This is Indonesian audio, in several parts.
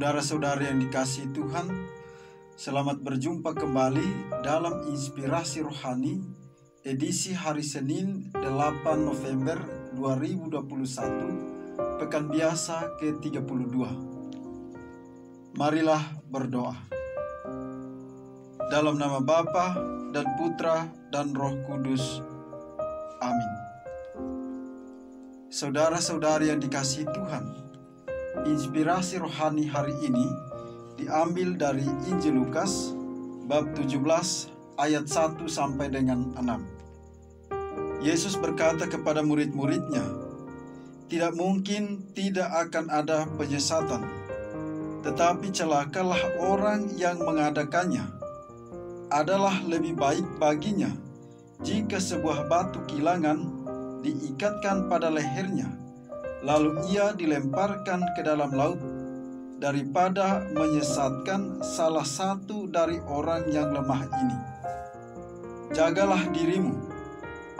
Saudara-saudari yang dikasihi Tuhan, selamat berjumpa kembali dalam Inspirasi Rohani edisi hari Senin 8 November 2021, Pekan Biasa ke-32. Marilah berdoa. Dalam nama Bapa dan Putra dan Roh Kudus. Amin. Saudara-saudari yang dikasihi Tuhan, inspirasi rohani hari ini diambil dari Injil Lukas bab 17 ayat 1 sampai dengan 6. Yesus berkata kepada murid-muridnya, "Tidak mungkin tidak akan ada penyesatan, tetapi celakalah orang yang mengadakannya. Adalah lebih baik baginya jika sebuah batu kilangan diikatkan pada lehernya, lalu ia dilemparkan ke dalam laut, daripada menyesatkan salah satu dari orang yang lemah ini. Jagalah dirimu.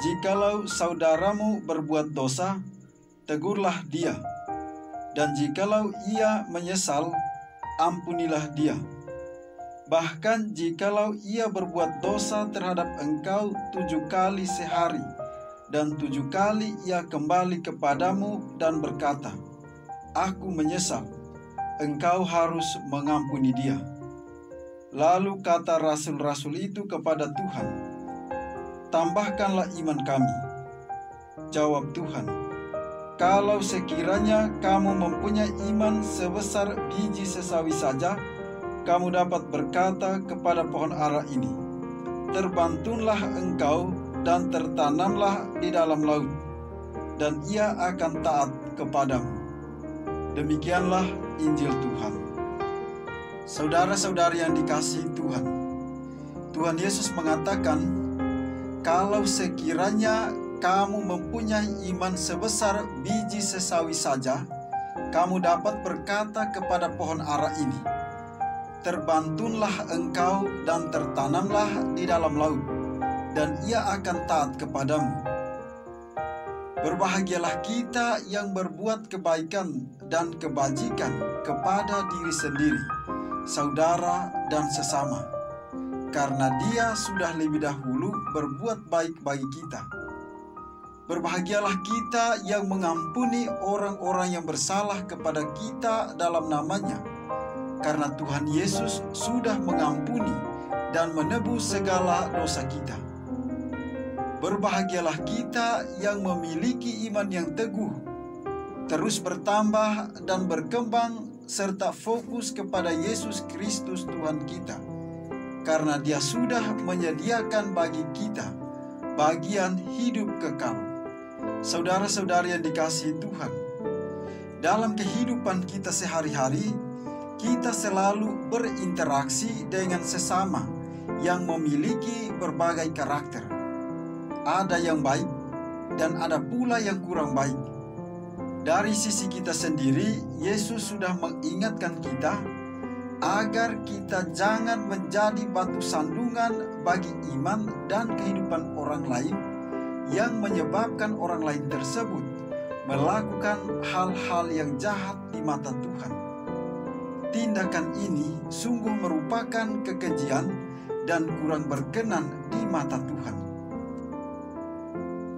Jikalau saudaramu berbuat dosa, tegurlah dia, dan jikalau ia menyesal, ampunilah dia. Bahkan jikalau ia berbuat dosa terhadap engkau 7 kali sehari, dan 7 kali ia kembali kepadamu dan berkata, 'Aku menyesal,' engkau harus mengampuni dia." Lalu kata rasul-rasul itu kepada Tuhan, "Tambahkanlah iman kami." Jawab Tuhan, "Kalau sekiranya kamu mempunyai iman sebesar biji sesawi saja, kamu dapat berkata kepada pohon ara ini, 'Terbantunlah engkau dan tertanamlah di dalam laut,' dan ia akan taat kepadamu." Demikianlah Injil Tuhan. Saudara-saudari yang dikasihi Tuhan, Tuhan Yesus mengatakan, kalau sekiranya kamu mempunyai iman sebesar biji sesawi saja, kamu dapat berkata kepada pohon ara ini, "Terbantunlah engkau dan tertanamlah di dalam laut," dan ia akan taat kepadamu. Berbahagialah kita yang berbuat kebaikan dan kebajikan kepada diri sendiri, saudara dan sesama, karena Dia sudah lebih dahulu berbuat baik bagi kita. Berbahagialah kita yang mengampuni orang-orang yang bersalah kepada kita dalam namanya, karena Tuhan Yesus sudah mengampuni dan menebus segala dosa kita. Berbahagialah kita yang memiliki iman yang teguh, terus bertambah dan berkembang, serta fokus kepada Yesus Kristus Tuhan kita, karena Dia sudah menyediakan bagi kita bagian hidup kekal. Saudara-saudari yang dikasihi Tuhan, dalam kehidupan kita sehari-hari, kita selalu berinteraksi dengan sesama yang memiliki berbagai karakter. Ada yang baik dan ada pula yang kurang baik. Dari sisi kita sendiri, Yesus sudah mengingatkan kita agar kita jangan menjadi batu sandungan bagi iman dan kehidupan orang lain yang menyebabkan orang lain tersebut melakukan hal-hal yang jahat di mata Tuhan. Tindakan ini sungguh merupakan kekejian dan kurang berkenan di mata Tuhan.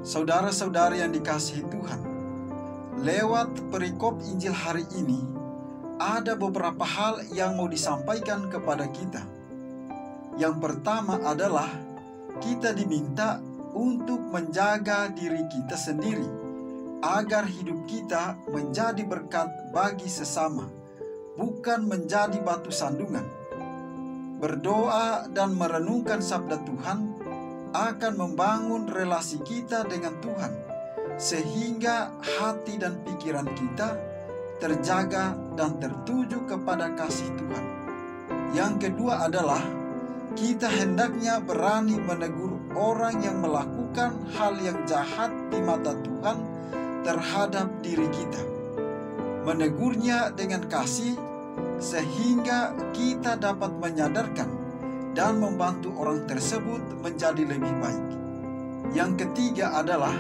Saudara-saudari yang dikasihi Tuhan, lewat perikop Injil hari ini, ada beberapa hal yang mau disampaikan kepada kita. Yang pertama adalah kita diminta untuk menjaga diri kita sendiri, agar hidup kita menjadi berkat bagi sesama, bukan menjadi batu sandungan. Berdoa dan merenungkan sabda Tuhan akan membangun relasi kita dengan Tuhan, sehingga hati dan pikiran kita terjaga dan tertuju kepada kasih Tuhan. Yang kedua adalah kita hendaknya berani menegur orang yang melakukan hal yang jahat di mata Tuhan terhadap diri kita. Menegurnya dengan kasih, sehingga kita dapat menyadarkan dan membantu orang tersebut menjadi lebih baik. Yang ketiga adalah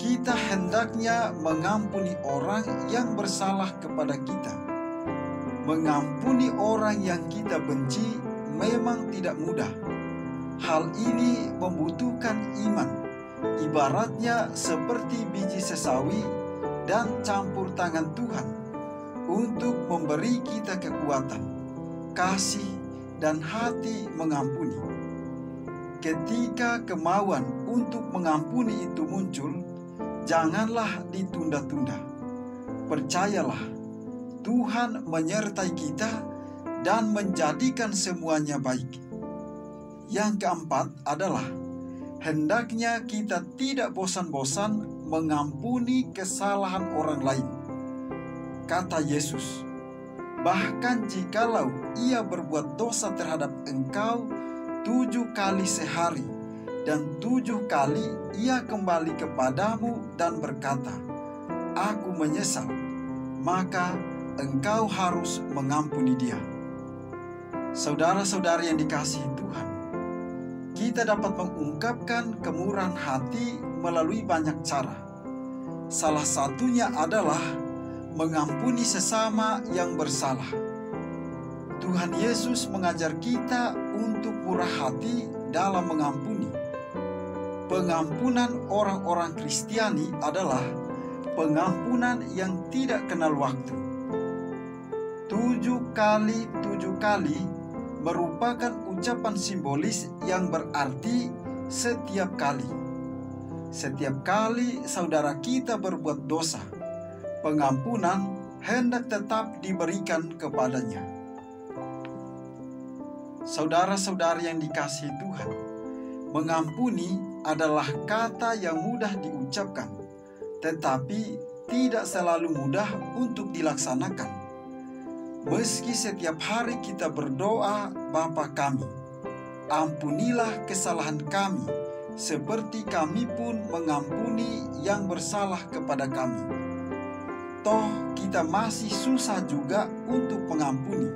kita hendaknya mengampuni orang yang bersalah kepada kita. Mengampuni orang yang kita benci memang tidak mudah. Hal ini membutuhkan iman, ibaratnya seperti biji sesawi dan campur tangan Tuhan untuk memberi kita kekuatan, kasih, dan hati mengampuni. Ketika kemauan untuk mengampuni itu muncul, janganlah ditunda-tunda. Percayalah, Tuhan menyertai kita dan menjadikan semuanya baik. Yang keempat adalah, hendaknya kita tidak bosan-bosan mengampuni kesalahan orang lain. Kata Yesus, bahkan jikalau ia berbuat dosa terhadap engkau 7 kali sehari, dan 7 kali ia kembali kepadamu dan berkata, "Aku menyesal," maka engkau harus mengampuni dia. Saudara-saudari yang dikasihi Tuhan, kita dapat mengungkapkan kemurahan hati melalui banyak cara. Salah satunya adalah mengampuni sesama yang bersalah. Tuhan Yesus mengajar kita untuk murah hati dalam mengampuni. Pengampunan orang-orang Kristiani adalah pengampunan yang tidak kenal waktu. 7 kali 7 kali merupakan ucapan simbolis yang berarti setiap kali. Setiap kali saudara kita berbuat dosa, pengampunan hendak tetap diberikan kepadanya. Saudara-saudari yang dikasihi Tuhan, mengampuni adalah kata yang mudah diucapkan, tetapi tidak selalu mudah untuk dilaksanakan. Meski setiap hari kita berdoa, "Bapa kami, ampunilah kesalahan kami, seperti kami pun mengampuni yang bersalah kepada kami." Toh kita masih susah juga untuk mengampuni.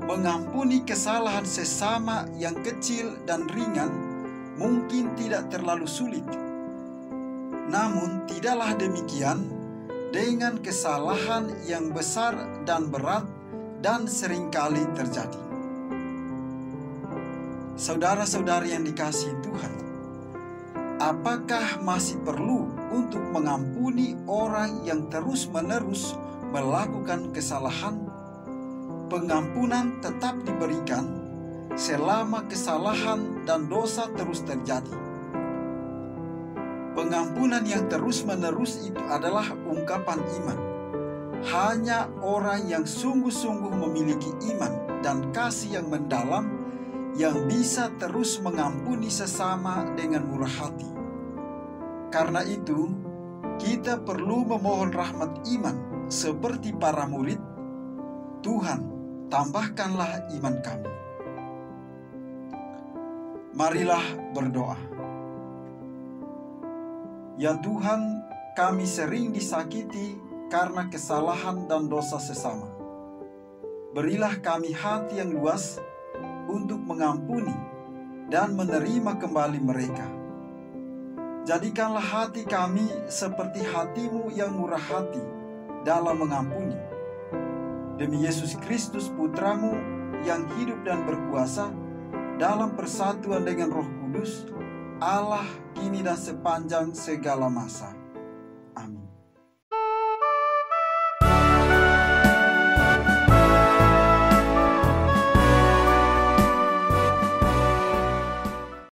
Mengampuni kesalahan sesama yang kecil dan ringan mungkin tidak terlalu sulit. Namun tidaklah demikian dengan kesalahan yang besar dan berat dan seringkali terjadi. Saudara-saudari yang dikasihi Tuhan, apakah masih perlu untuk mengampuni orang yang terus-menerus melakukan kesalahan? Pengampunan tetap diberikan selama kesalahan dan dosa terus terjadi. Pengampunan yang terus-menerus itu adalah ungkapan iman. Hanya orang yang sungguh-sungguh memiliki iman dan kasih yang mendalam yang bisa terus mengampuni sesama dengan murah hati. Karena itu, kita perlu memohon rahmat iman seperti para murid. Tuhan, tambahkanlah iman kami. Marilah berdoa. Ya Tuhan, kami sering disakiti karena kesalahan dan dosa sesama. Berilah kami hati yang luas untuk mengampuni dan menerima kembali mereka. Jadikanlah hati kami seperti hati-Mu yang murah hati dalam mengampuni. Demi Yesus Kristus Putra-Mu yang hidup dan berkuasa dalam persatuan dengan Roh Kudus, Allah kini dan sepanjang segala masa.